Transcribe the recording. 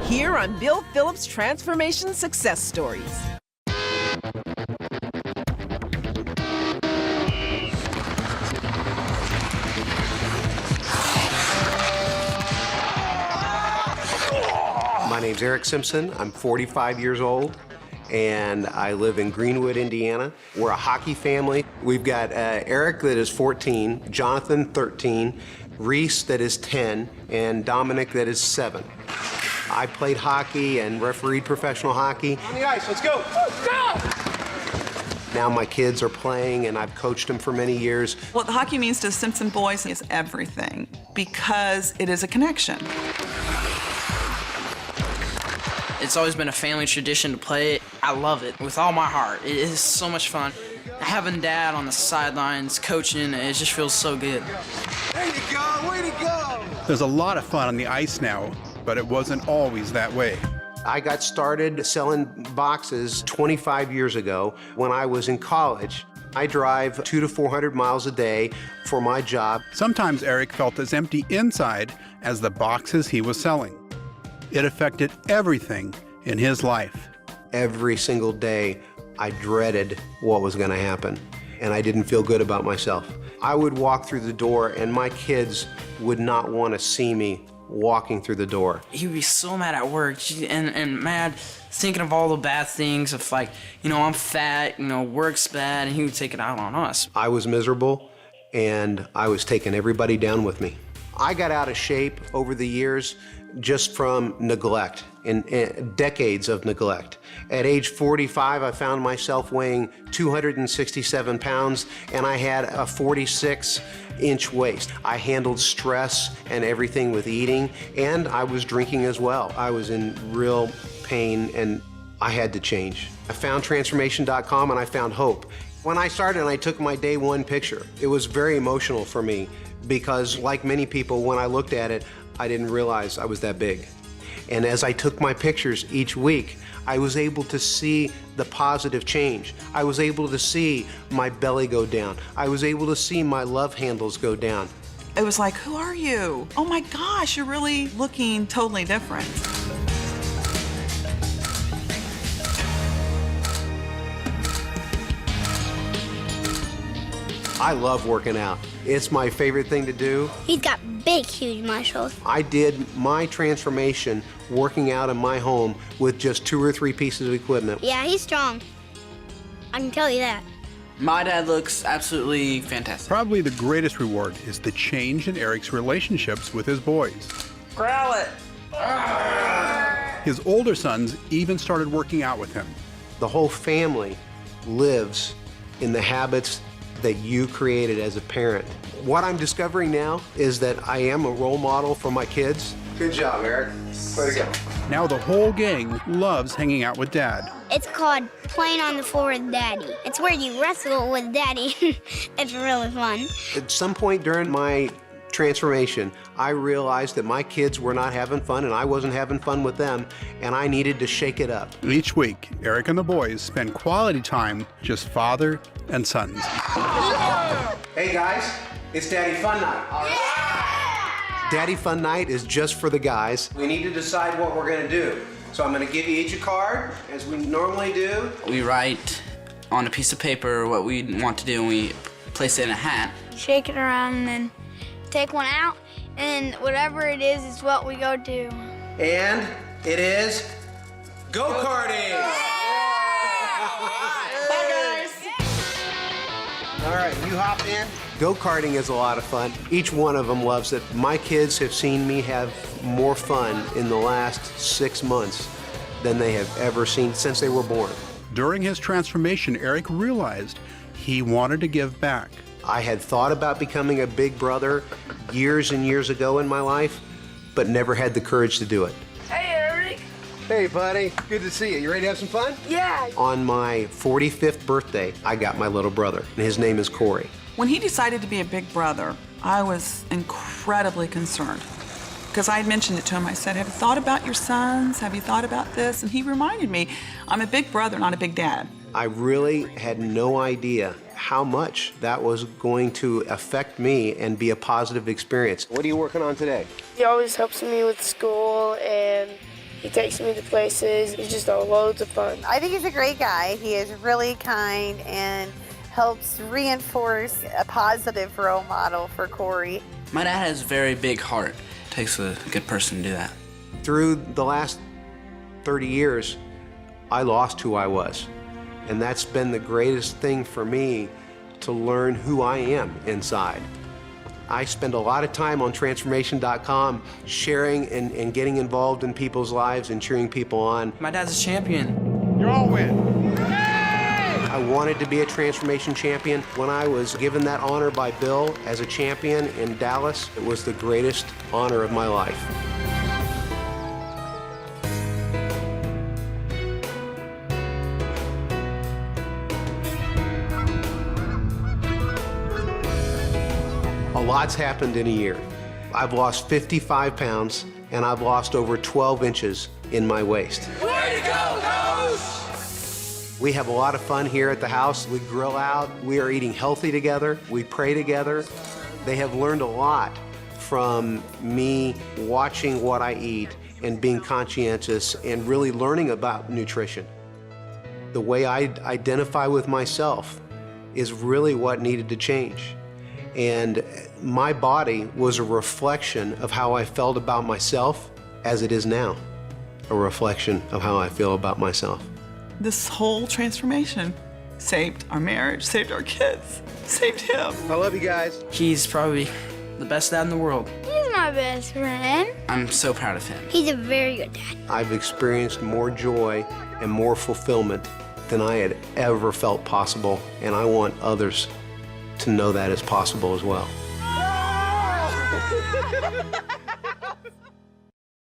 here on Bill Phillips Transformation Success Stories. My name's Eric Simpson. I'm 45 years old, and I live in Greenwood, Indiana. We're a hockey family. We've got Eric that is 14, Jonathan 13, Reese that is 10, and Dominic that is 7. I played hockey and refereed professional hockey. On the ice, let's go! Go! Now my kids are playing, and I've coached them for many years. What the hockey means to Simpson boys is everything, because it is a connection. It's always been a family tradition to play it. I love it with all my heart. It is so much fun. Having Dad on the sidelines coaching, it just feels so good. Way to go, way to go! There's a lot of fun on the ice now, but it wasn't always that way. I got started selling boxes 25 years ago when I was in college. I drive 200 to 400 miles a day for my job. Sometimes Eric felt as empty inside as the boxes he was selling. It affected everything in his life. Every single day, I dreaded what was going to happen, and I didn't feel good about myself. I would walk through the door, and my kids would not want to see me walking through the door. He would be so mad at work and mad, thinking of all the bad things of like, you know, I'm fat, you know, work's bad, and he would take it out on us. I was miserable, and I was taking everybody down with me. I got out of shape over the years just from neglect, and decades of neglect. At age 45, I found myself weighing 267 pounds, and I had a 46-inch waist. I handled stress and everything with eating, and I was drinking as well. I was in real pain, and I had to change. I found transformation.com, and I found hope. When I started, I took my day one picture. It was very emotional for me because, like many people, when I looked at it, I didn't realize I was that big. And as I took my pictures each week, I was able to see the positive change. I was able to see my belly go down. I was able to see my love handles go down. It was like, who are you? Oh my gosh, you're really looking totally different. I love working out. It's my favorite thing to do. He's got big, huge muscles. I did my transformation working out in my home with just 2 or 3 pieces of equipment. Yeah, he's strong. I can tell you that. My dad looks absolutely fantastic. Probably the greatest reward is the change in Eric's relationships with his boys. Growl it. His older sons even started working out with him. The whole family lives in the habits that you created as a parent. What I'm discovering now is that I am a role model for my kids. Good job, Eric. Way to go. Now the whole gang loves hanging out with Dad. It's called playing on the floor with Daddy. It's where you wrestle with Daddy. It's really fun. At some point during my transformation, I realized that my kids were not having fun and I wasn't having fun with them, and I needed to shake it up. Each week, Eric and the boys spend quality time, just father and sons. Hey guys, it's Daddy Fun Night. Yeah! Daddy Fun Night is just for the guys. We need to decide what we're gonna do. So I'm gonna give you each a card, as we normally do. We write on a piece of paper what we want to do, and we place it in a hat. Shake it around and then take one out, and whatever it is what we go do. And it is go-karting! Bye, guys. All right, you hop in. Go-karting is a lot of fun. Each one of them loves it. My kids have seen me have more fun in the last 6 months than they have ever seen since they were born. During his transformation, Eric realized he wanted to give back. I had thought about becoming a big brother years and years ago in my life, but never had the courage to do it. Hey, Eric. Hey, buddy. Good to see you. You ready to have some fun? Yeah. On my 45th birthday, I got my little brother, and his name is Corey. When he decided to be a big brother, I was incredibly concerned because I had mentioned it to him. I said, have you thought about your sons? Have you thought about this? And he reminded me, I'm a big brother, not a big dad. I really had no idea how much that was going to affect me and be a positive experience. What are you working on today? He always helps me with school, and he takes me to places. It's just loads of fun. I think he's a great guy. He is really kind and helps reinforce a positive role model for Corey. My dad has a very big heart. Takes a good person to do that. Through the last 30 years, I lost who I was. And that's been the greatest thing for me, to learn who I am inside. I spend a lot of time on transformation.com sharing and getting involved in people's lives and cheering people on. My dad's a champion. You all win. I wanted to be a transformation champion. When I was given that honor by Bill as a champion in Dallas, it was the greatest honor of my life. A lot's happened in a year. I've lost 55 pounds, and I've lost over 12 inches in my waist. Way to go, Coach! We have a lot of fun here at the house. We grill out. We are eating healthy together. We pray together. They have learned a lot from me watching what I eat and being conscientious and really learning about nutrition. The way I identify with myself is really what needed to change. And my body was a reflection of how I felt about myself, as it is now, a reflection of how I feel about myself. This whole transformation saved our marriage, saved our kids, saved him. I love you guys. He's probably the best dad in the world. He's my best friend. I'm so proud of him. He's a very good dad. I've experienced more joy and more fulfillment than I had ever felt possible, and I want others to know that is possible as well.